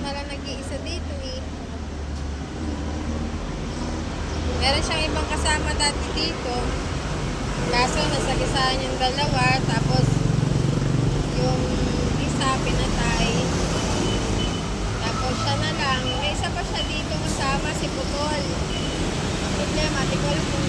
na lang nag-iisa dito eh. Meron siyang ibang kasama dati dito. Kaso nasagisaan yung dalawa. Tapos yung isa pinatay. Tapos siya na lang. May isa pa siya dito kasama, si Putol. Problema, di ko alam kung